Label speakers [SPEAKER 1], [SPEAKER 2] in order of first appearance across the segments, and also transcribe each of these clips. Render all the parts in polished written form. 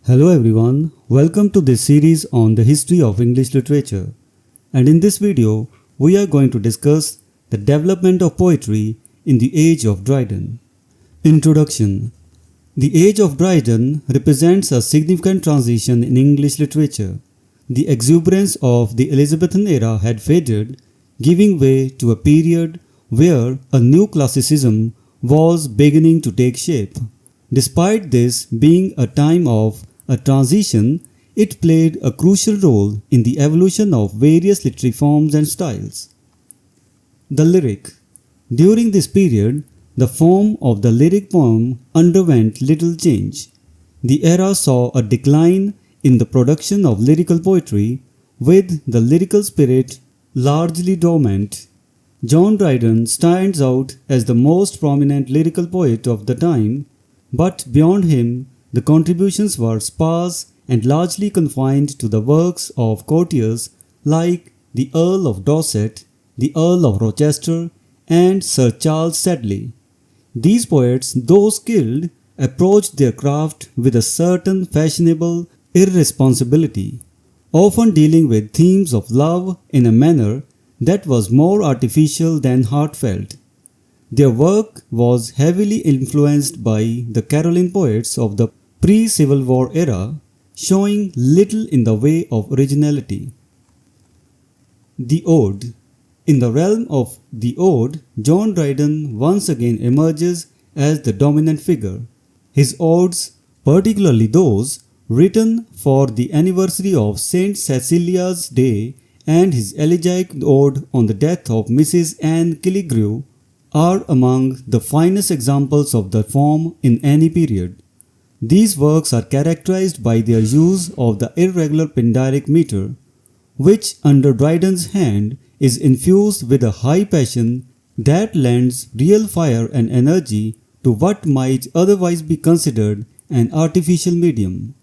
[SPEAKER 1] Hello everyone, welcome to this series on the history of English literature. And in this video, we are going to discuss the development of poetry in the age of Dryden. Introduction. The age of Dryden represents a significant transition in English literature. The exuberance of the Elizabethan era had faded, giving way to a period where a new classicism was beginning to take shape. Despite this being a time of a transition, it played a crucial role in the evolution of various literary forms and styles. The lyric. During this period, the form of the lyric poem underwent little change. The era saw a decline in the production of lyrical poetry, with the lyrical spirit largely dormant. John Dryden stands out as the most prominent lyrical poet of the time, but beyond him, the contributions were sparse and largely confined to the works of courtiers like the Earl of Dorset, the Earl of Rochester, and Sir Charles Sedley. These poets, though skilled, approached their craft with a certain fashionable irresponsibility, often dealing with themes of love in a manner that was more artificial than heartfelt. Their work was heavily influenced by the Caroline poets of the pre-Civil War era, showing little in the way of originality. The Ode. In the realm of the Ode, John Dryden once again emerges as the dominant figure. His odes, particularly those written for the anniversary of Saint Cecilia's Day and his elegiac ode on the death of Mrs. Anne Killigrew, are among the finest examples of the form in any period. These works are characterized by their use of the irregular pendyric meter, which under Dryden's hand is infused with a high passion that lends real fire and energy to what might otherwise be considered an artificial medium.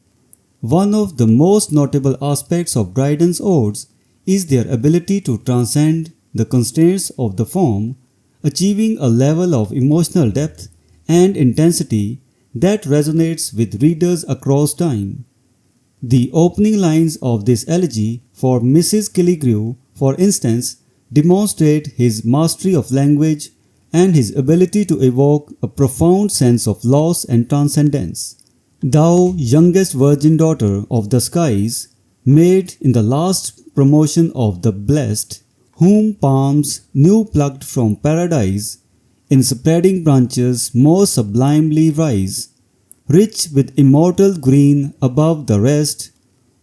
[SPEAKER 1] One of the most notable aspects of Dryden's odes is their ability to transcend the constraints of the form, achieving a level of emotional depth and intensity that resonates with readers across time. The opening lines of this elegy for Mrs. Killigrew, for instance, demonstrate his mastery of language and his ability to evoke a profound sense of loss and transcendence. Thou youngest virgin daughter of the skies, made in the last promotion of the blessed, whom palms new plucked from paradise, in spreading branches more sublimely rise, rich with immortal green above the rest,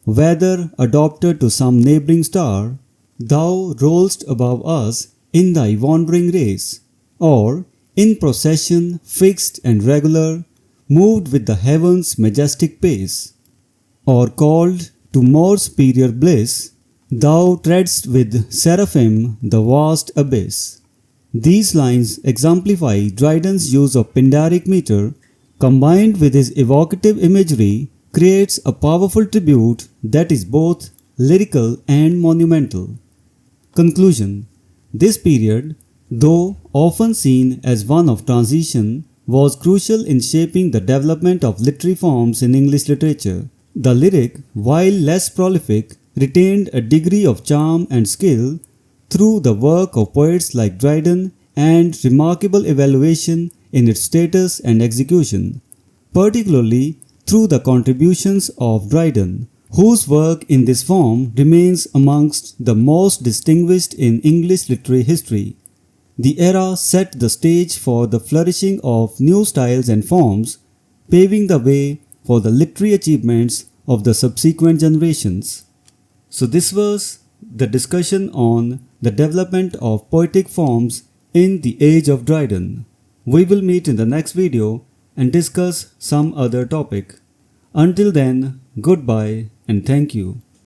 [SPEAKER 1] whether adopted to some neighbouring star, thou roll'st above us in thy wandering race, or in procession fixed and regular, moved with the heaven's majestic pace, or called to more superior bliss, thou treadst with seraphim the vast abyss. These lines exemplify Dryden's use of pendyric meter, combined with his evocative imagery, creates a powerful tribute that is both lyrical and monumental. Conclusion. This period, though often seen as one of transition, was crucial in shaping the development of literary forms in English literature. The lyric, while less prolific, retained a degree of charm and skill through the work of poets like Dryden and remarkable evaluation in its status and execution, particularly through the contributions of Dryden, whose work in this form remains amongst the most distinguished in English literary history. The era set the stage for the flourishing of new styles and forms, paving the way for the literary achievements of the subsequent generations. So this was the discussion on the development of poetic forms in the age of Dryden. We will meet in the next video and discuss some other topic. Until then, goodbye and thank you.